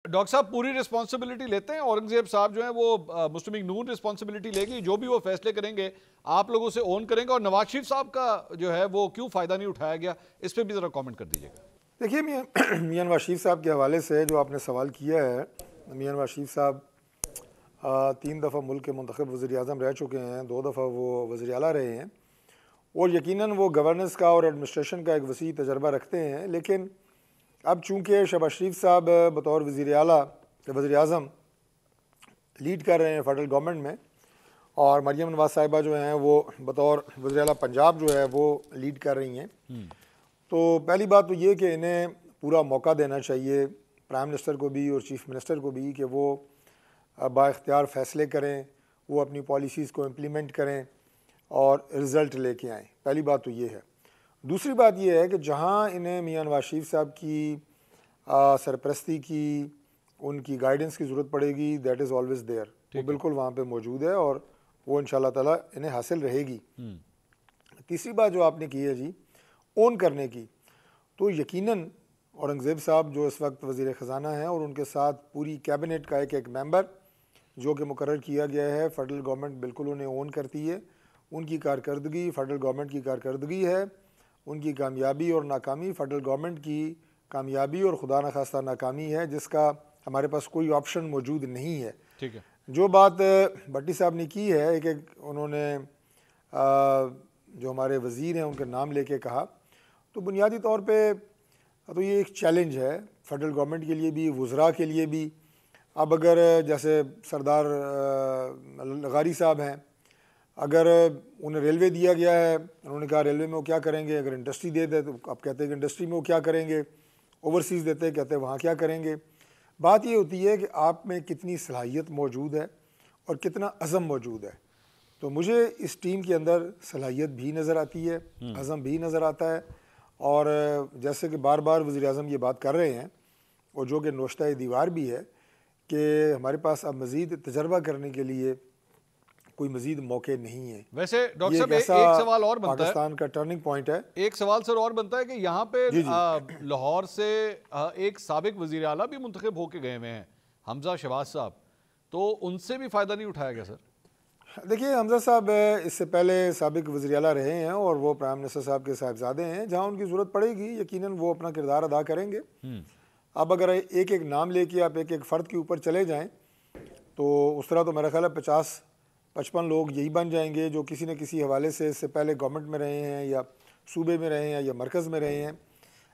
Doctor साहब पूरी responsibility लेते हैं? औरंगजेब साहब जो है वो मुस्लिम लीग नून रिस्पॉन्सिबिलिटी लेगी, जो भी वो फैसले करेंगे आप लोगों से ओन करेंगे? और नवाज शरीफ साहब का जो है वो क्यों फ़ायदा नहीं उठाया गया, इस पर भी ज़रा कमेंट कर दीजिएगा। देखिए मियां नवाज शरीफ साहब के हवाले से जो आपने सवाल किया है, मियां नवाज शरीफ साहब 3 दफ़ा मुल्क के मुंतखब वज़ीर आज़म रह चुके हैं, 2 दफ़ा वो वज़ीर आला रहे हैं और यकीनन वो गवर्नेंस का और एडमिनिस्ट्रेशन का एक वसी तजर्बा रखते हैं। लेकिन अब चूँकि शहबाज शरीफ साहब बतौर वज़ीर आला वज़ीर आज़म लीड कर रहे हैं फेडरल गवर्नमेंट में, और मरियम नवाज़ साहिबा जो हैं वो बतौर वज़ीर आला पंजाब जो है वो लीड कर रही हैं, तो पहली बात तो ये कि इन्हें पूरा मौका देना चाहिए प्राइम मिनिस्टर को भी और चीफ़ मिनिस्टर को भी कि वो बाइख्तियार फ़ैसले करें, वो अपनी पॉलिसीज़ को इम्प्लीमेंट करें और रिज़ल्ट लेके आएँ। पहली बात तो ये है। दूसरी बात ये है कि जहाँ इन्हें मियां नवाज शरीफ साहब की सरपरस्ती की, उनकी गाइडेंस की ज़रूरत पड़ेगी, दैट इज़ ऑलवेज़ देयर, वो बिल्कुल वहाँ पे मौजूद है और वो इंशाल्लाह ताला इन्हें हासिल रहेगी। तीसरी बात जो आपने की है जी ओन करने की, तो यकीनन औरंगज़ेब साहब जो इस वक्त वज़ीर ख़ज़ाना हैं और उनके साथ पूरी कैबिनेट का एक एक मेंबर जो कि मुकर्रर किया गया है, फेडरल गवर्नमेंट बिल्कुल उन्हें ओन करती है। उनकी कारकर्दगी फेडरल गवर्नमेंट की कारकर्दगी है, उनकी कामयाबी और नाकामी फेडरल गवर्नमेंट की कामयाबी और खुदा न खास्ता नाकामी है, जिसका हमारे पास कोई ऑप्शन मौजूद नहीं है। ठीक है। जो बात भट्टी साहब ने की है, एक एक उन्होंने जो हमारे वज़ीर हैं उनके नाम लेके कहा, तो बुनियादी तौर पे तो ये एक चैलेंज है फेडरल गवर्नमेंट के लिए भी, वज़रा के लिए भी। अब अगर जैसे सरदार लगारी साहब हैं, अगर उन्हें रेलवे दिया गया है, उन्होंने कहा रेलवे में वो क्या करेंगे, अगर इंडस्ट्री दे दे तो आप कहते हैं कि इंडस्ट्री में वो क्या करेंगे, ओवरसीज़ देते कहते हैं वहाँ क्या करेंगे। बात ये होती है कि आप में कितनी सलाहियत मौजूद है और कितना अज़म मौजूद है। तो मुझे इस टीम के अंदर सलाहियत भी नज़र आती है, अज़म भी नज़र आता है, और जैसे कि बार बार वज़ीर आज़म ये बात कर रहे हैं और जो कि नोश्ता दीवार भी है कि हमारे पास अब मज़ीद तजर्बा करने के लिए कोई मज़ीद मौके नहीं है। वैसे डॉक्टर साहब एक सवाल और बनता है, पाकिस्तान का टर्निंग पॉइंट है। एक सवाल सर और बनता है कि यहाँ पे जी जी लाहौर से एक साबिक वज़ीर आला भी मुंतखब होके गए हुए हैं, हमजा शहबाज साहब, तो उनसे भी फ़ायदा नहीं उठाया गया सर? देखिए हमजा साहब इससे पहले साबिक वज़ीर आला रहे हैं और वो प्राइम मिनिस्टर साहब के साहिबजादे हैं, जहाँ उनकी ज़रूरत पड़ेगी यकीनन वो अपना किरदार अदा करेंगे। अब अगर एक एक नाम लेके आप एक एक फ़र्द के ऊपर चले जाएं तो उस तरह तो मेरा ख्याल है 50-55 लोग यही बन जाएंगे जो किसी न किसी हवाले से इससे पहले गवर्नमेंट में रहे हैं या सूबे में रहे हैं या मरकज़ में रहे हैं।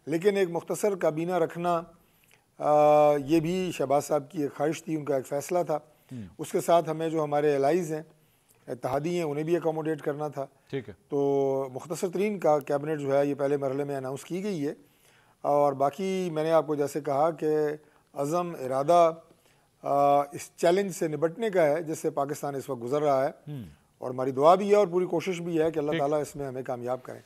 लेकिन एक मुख्तसर काबीना रखना ये भी शहबाज साहब की एक ख्वाहिश थी, उनका एक फ़ैसला था। उसके साथ हमें जो हमारे एलाइज़ हैं, इत्तेहादी हैं, उन्हें भी अकोमोडेट करना था। ठीक है। तो मुख्तसर तरीन का कैबिनेट जो है ये पहले मरहले में अनाउंस की गई है, और बाकी मैंने आपको जैसे कहा कि अज़म इरादा इस चैलेंज से निपटने का है जिससे पाकिस्तान इस वक्त गुजर रहा है, और हमारी दुआ भी है और पूरी कोशिश भी है कि अल्लाह ताला इसमें हमें कामयाब करें।